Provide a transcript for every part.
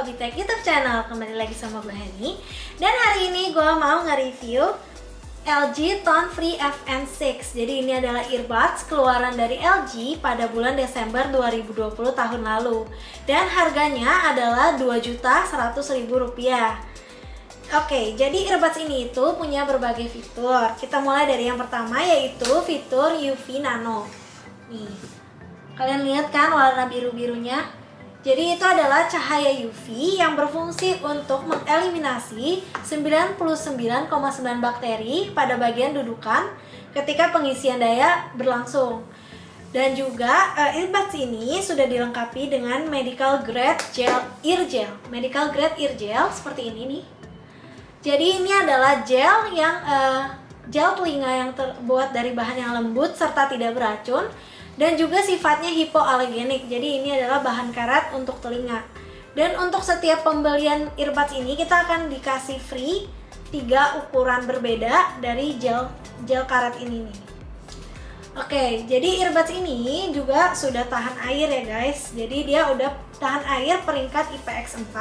Hobitek YouTube channel. Kembali lagi sama gue Hani. Dan hari ini gue mau nge-review LG Tone Free FN6. Jadi ini adalah earbuds keluaran dari LG pada bulan Desember 2020 tahun lalu. Dan harganya adalah Rp2.100.000. Oke, jadi earbuds ini itu punya berbagai fitur. Kita mulai dari yang pertama, yaitu fitur UV Nano. Nih, kalian lihat kan warna biru-birunya? Jadi itu adalah cahaya UV yang berfungsi untuk mengeliminasi 99,9 bakteri pada bagian dudukan ketika pengisian daya berlangsung. Dan juga earbuds ini sudah dilengkapi dengan medical grade ear gel seperti ini nih. Jadi ini adalah gel yang gel telinga yang terbuat dari bahan yang lembut serta tidak beracun. Dan juga sifatnya hipoalegenik, jadi ini adalah bahan karat untuk telinga. Dan untuk setiap pembelian earbuds ini kita akan dikasih free 3 ukuran berbeda dari gel karat ini nih. Oke, jadi earbuds ini juga sudah tahan air ya guys. Jadi dia udah tahan air peringkat IPX4.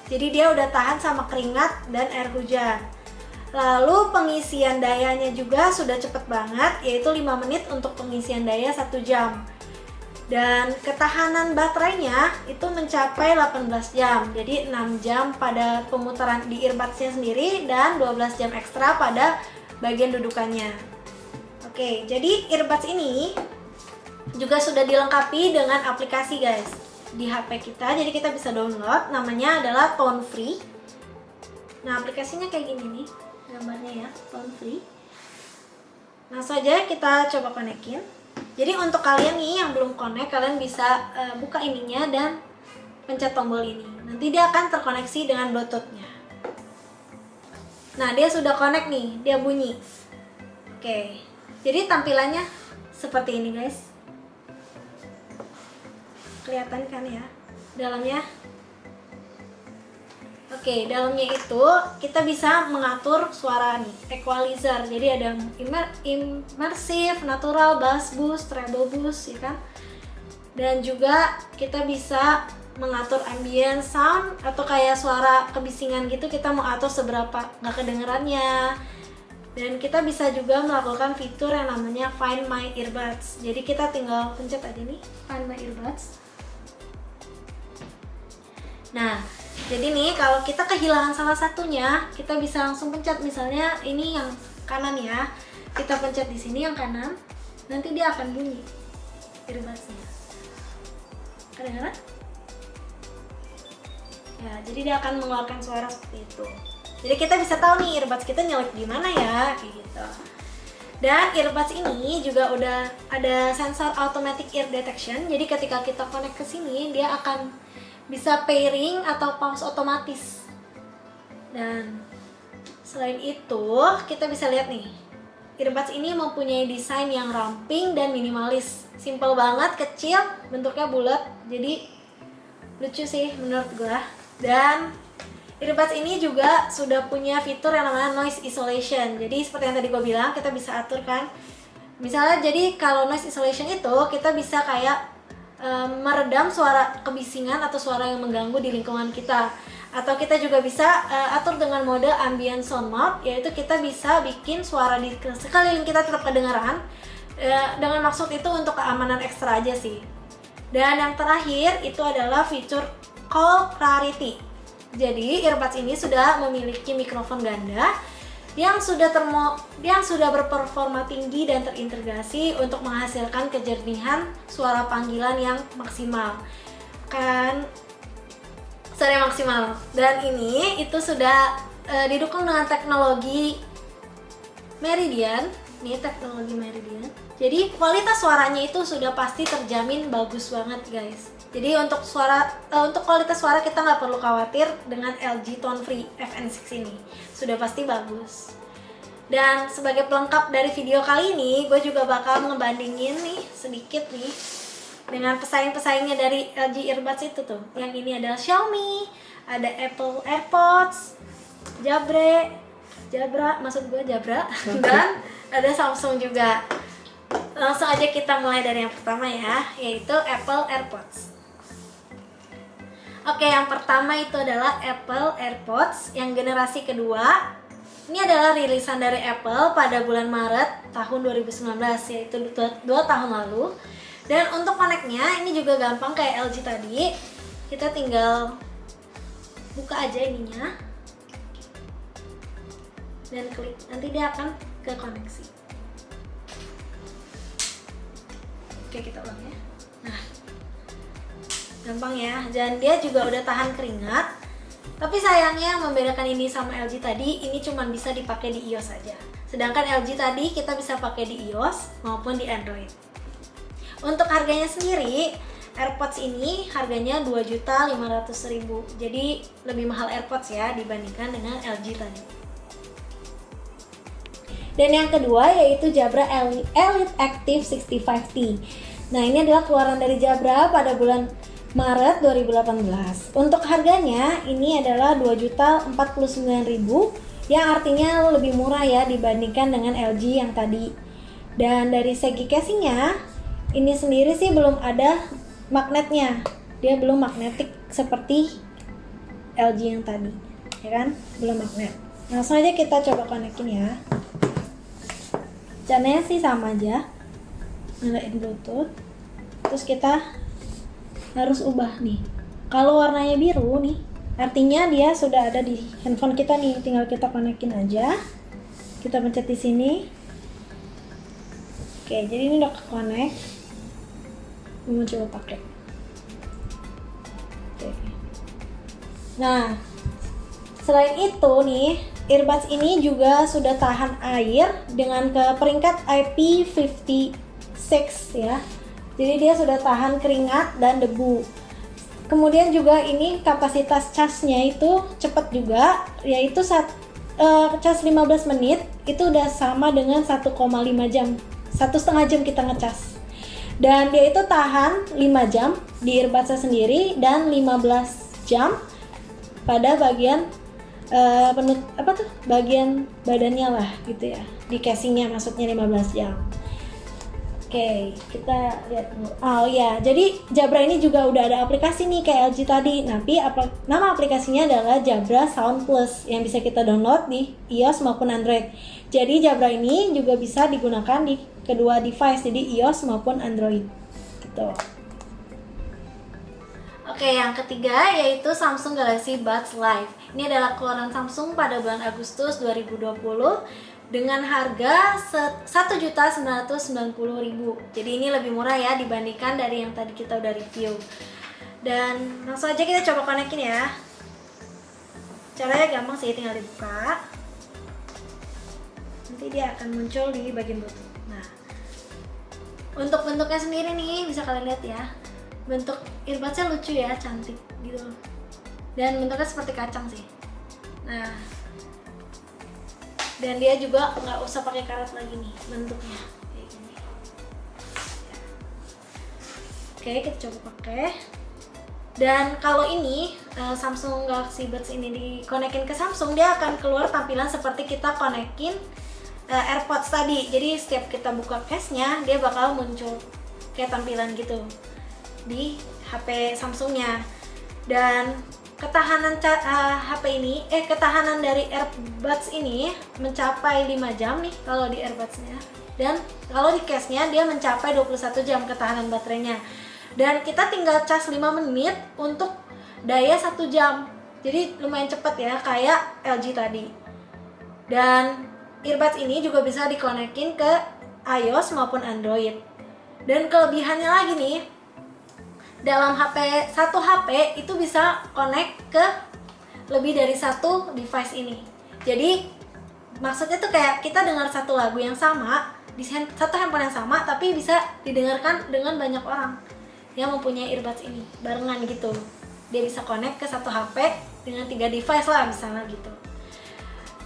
Jadi dia udah tahan sama keringat dan air hujan. Lalu pengisian dayanya juga sudah cepet banget, yaitu 5 menit untuk pengisian daya 1 jam. Dan ketahanan baterainya itu mencapai 18 jam. Jadi 6 jam pada pemutaran di earbudsnya sendiri dan 12 jam ekstra pada bagian dudukannya. Oke, jadi earbuds ini juga sudah dilengkapi dengan aplikasi guys di HP kita. Jadi kita bisa download, namanya adalah Tone Free. Nah, aplikasinya kayak gini nih gambarnya ya, Tone Free. Langsung aja kita coba konekin. Jadi untuk kalian nih yang belum connect, kalian bisa buka ininya dan pencet tombol ini. Nanti dia akan terkoneksi dengan Bluetooth-nya. Nah, dia sudah connect nih, dia bunyi. Oke, jadi tampilannya seperti ini guys. Kelihatan kan ya dalamnya? Oke, dalamnya itu kita bisa mengatur suara nih, equalizer. Jadi ada immersive, natural, bass boost, treble boost, ya kan? Dan juga kita bisa mengatur ambient sound atau kayak suara kebisingan gitu, kita mau atur seberapa nggak kedengerannya. Dan kita bisa juga melakukan fitur yang namanya Find My Earbuds. Jadi kita tinggal pencet aja nih, Find My Earbuds. Nah, jadi nih kalau kita kehilangan salah satunya, kita bisa langsung pencet. Misalnya ini yang kanan ya, kita pencet di sini yang kanan, nanti dia akan bunyi earbudsnya. Kedengaran? Ya, jadi dia akan mengeluarkan suara seperti itu. Jadi kita bisa tahu nih earbuds kita nyelip di mana ya, kayak gitu. Dan earbuds ini juga udah ada sensor automatic ear detection. Jadi ketika kita connect ke sini, dia akan bisa pairing atau pause otomatis. Dan selain itu kita bisa lihat nih, earbuds ini mempunyai desain yang ramping dan minimalis. Simple banget, kecil, bentuknya bulat, jadi lucu sih menurut gua. Dan earbuds ini juga sudah punya fitur yang namanya noise isolation. Jadi seperti yang tadi gua bilang, kita bisa atur kan. Misalnya jadi kalau noise isolation itu kita bisa kayak meredam suara kebisingan atau suara yang mengganggu di lingkungan kita. Atau kita juga bisa atur dengan mode ambient sound mode, yaitu kita bisa bikin suara di sekeliling kita tetap kedengaran, dengan maksud itu untuk keamanan ekstra aja sih. Dan yang terakhir itu adalah fitur call clarity. Jadi earbuds ini sudah memiliki mikrofon ganda yang sudah berperforma tinggi dan terintegrasi untuk menghasilkan kejernihan suara panggilan yang maksimal. Dan ini itu sudah didukung dengan teknologi Meridian. Ini teknologi Meridian. Jadi kualitas suaranya itu sudah pasti terjamin bagus banget guys. Jadi untuk kualitas suara kita nggak perlu khawatir dengan LG Tone Free FN6 ini, sudah pasti bagus. Dan sebagai pelengkap dari video kali ini, gue juga bakal ngebandingin nih sedikit nih dengan pesaing-pesaingnya dari LG earbuds itu tuh. Yang ini adalah Xiaomi, ada Apple AirPods, Jabra, dan ada Samsung juga. Langsung aja kita mulai dari yang pertama ya, yaitu Apple AirPods. Oke, yang pertama itu adalah Apple AirPods yang generasi kedua. Ini adalah rilisan dari Apple pada bulan Maret tahun 2019, yaitu 2 tahun lalu. Dan untuk connect-nya ini juga gampang kayak LG tadi. Kita tinggal buka aja ininya dan klik, nanti dia akan ke koneksi. Oke, kita ulang ya. Nah, gampang ya, dan dia juga udah tahan keringat. Tapi sayangnya yang membedakan ini sama LG tadi, ini cuma bisa dipakai di iOS saja. Sedangkan LG tadi kita bisa pakai di iOS maupun di Android. Untuk harganya sendiri, AirPods ini harganya 2.500.000. Jadi lebih mahal AirPods ya dibandingkan dengan LG tadi. Dan yang kedua yaitu Jabra Elite Active 65T. Nah, ini adalah keluaran dari Jabra pada bulan Maret 2018. Untuk harganya ini adalah 2.049.000, yang artinya lebih murah ya dibandingkan dengan LG yang tadi. Dan dari segi casingnya, ini sendiri sih belum ada magnetnya. Dia belum magnetik seperti LG yang tadi, ya kan? Belum magnet. Langsung aja kita coba konekin ya. Caranya sih sama aja. Nyalain Bluetooth. Terus kita harus ubah nih. Kalau warnanya biru nih, artinya dia sudah ada di handphone kita nih. Tinggal kita konekin aja. Kita pencet di sini. Oke, jadi ini udah ke-connect. Mau coba pakai. Oke. Nah, selain itu nih, earbuds ini juga sudah tahan air dengan ke peringkat IP56 ya. Jadi dia sudah tahan keringat dan debu. Kemudian juga ini kapasitas casnya itu cepat juga, yaitu cas 15 menit itu udah sama dengan 1,5 jam. 1,5 jam kita ngecas. Dan dia itu tahan 5 jam di earbudsnya sendiri dan 15 jam pada bagian bagian badannya lah gitu ya. Di casingnya maksudnya 15 jam. Oke, kita lihat dulu. Oh ya, jadi Jabra ini juga udah ada aplikasi nih kayak LG tadi. Nama aplikasinya adalah Jabra Sound Plus yang bisa kita download di iOS maupun Android. Jadi Jabra ini juga bisa digunakan di kedua device, jadi iOS maupun Android. Gitu. Oke, yang ketiga yaitu Samsung Galaxy Buds Live. Ini adalah keluaran Samsung pada bulan Agustus 2020 dengan harga 1.990.000. Jadi ini lebih murah ya dibandingkan dari yang tadi kita udah review. Dan langsung aja kita coba konekin ya. Caranya gampang sih, tinggal dibuka. Nanti dia akan muncul di bagian Bluetooth. Nah, untuk bentuknya sendiri nih bisa kalian lihat ya. Bentuk earbudsnya lucu ya, cantik gitu. Dan bentuknya seperti kacang sih. Nah, dan dia juga nggak usah pakai karet lagi nih bentuknya kayak gini. Oke, kita coba pakai. Dan kalau ini Samsung Galaxy Buds ini dikonekin ke Samsung, dia akan keluar tampilan seperti kita konekin AirPods tadi. Jadi setiap kita buka case-nya, dia bakal muncul kayak tampilan gitu di HP Samsungnya. Dan ketahanan ketahanan dari AirBuds ini mencapai 5 jam nih kalau di AirBuds-nya. Dan kalau di case-nya dia mencapai 21 jam ketahanan baterainya. Dan kita tinggal cas 5 menit untuk daya 1 jam. Jadi lumayan cepat ya, kayak LG tadi. Dan earbuds ini juga bisa dikonekin ke iOS maupun Android. Dan kelebihannya lagi nih, dalam satu HP itu bisa connect ke lebih dari satu device ini. Jadi maksudnya tuh kayak kita dengar satu lagu yang sama di satu handphone yang sama, tapi bisa didengarkan dengan banyak orang yang mempunyai earbuds ini barengan gitu. Dia bisa connect ke satu HP dengan 3 device lah misalnya gitu.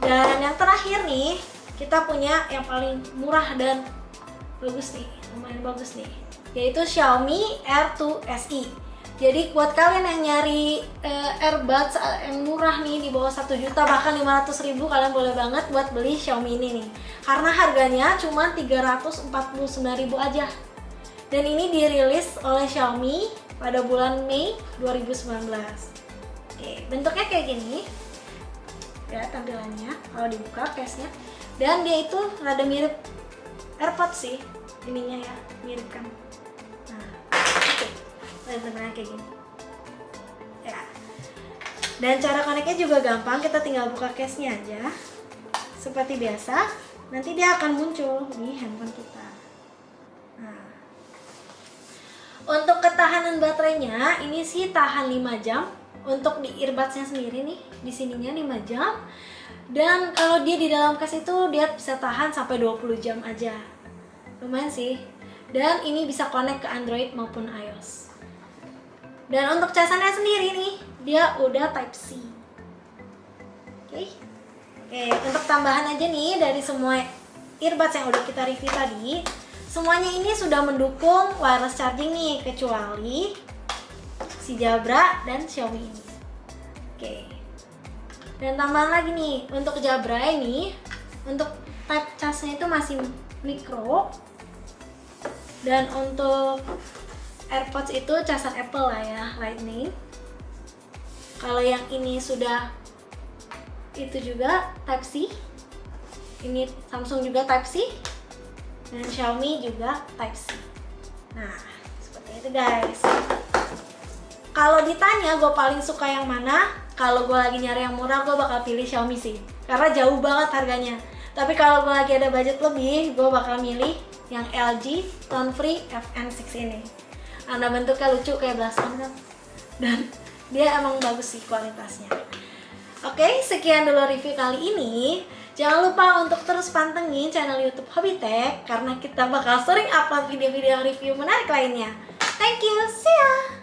Dan yang terakhir nih, kita punya yang paling murah dan bagus nih, lumayan bagus nih, yaitu Xiaomi Air 2 SE. Jadi buat kalian yang nyari earbuds yang murah nih di bawah 1 juta bahkan 500.000, kalian boleh banget buat beli Xiaomi ini nih. Karena harganya cuma 349.000 aja. Dan ini dirilis oleh Xiaomi pada bulan Mei 2019. Oke, bentuknya kayak gini ya tampilannya kalau dibuka case-nya, dan dia itu rada mirip AirPods sih ininya ya, mirip kan. Nah, oke, tampilannya kayak gini ya. Dan cara connect-nya juga gampang, kita tinggal buka case-nya aja seperti biasa, nanti dia akan muncul di handphone kita. Nah, untuk ketahanan baterainya ini sih tahan 5 jam. Untuk di earbuds-nya sendiri nih, di sininya 5 jam. Dan kalau dia di dalam case itu dia bisa tahan sampai 20 jam aja. Lumayan sih. Dan ini bisa connect ke Android maupun iOS. Dan untuk casannya sendiri nih, dia udah Type C. Oke. Oke, untuk tambahan aja nih dari semua earbuds yang udah kita review tadi, semuanya ini sudah mendukung wireless charging nih, kecuali si Jabra dan Xiaomi ini. Oke. Dan tambahan lagi nih, untuk Jabra ini, untuk type casnya itu masih micro. Dan untuk AirPods itu casan Apple lah ya, Lightning. Kalau yang ini sudah itu juga Type C. Ini Samsung juga Type C. Dan Xiaomi juga Type C. Nah, seperti itu guys. Kalau ditanya gue paling suka yang mana, kalau gue lagi nyari yang murah gue bakal pilih Xiaomi sih, karena jauh banget harganya. Tapi kalau gue lagi ada budget lebih, gue bakal milih yang LG Tone Free FN6 ini. Karena bentuknya lucu kayak belasan kan, dan dia emang bagus sih kualitasnya. Oke, sekian dulu review kali ini. Jangan lupa untuk terus pantengin channel YouTube Hobby Tech, karena kita bakal sering upload video-video review menarik lainnya. Thank you, see ya!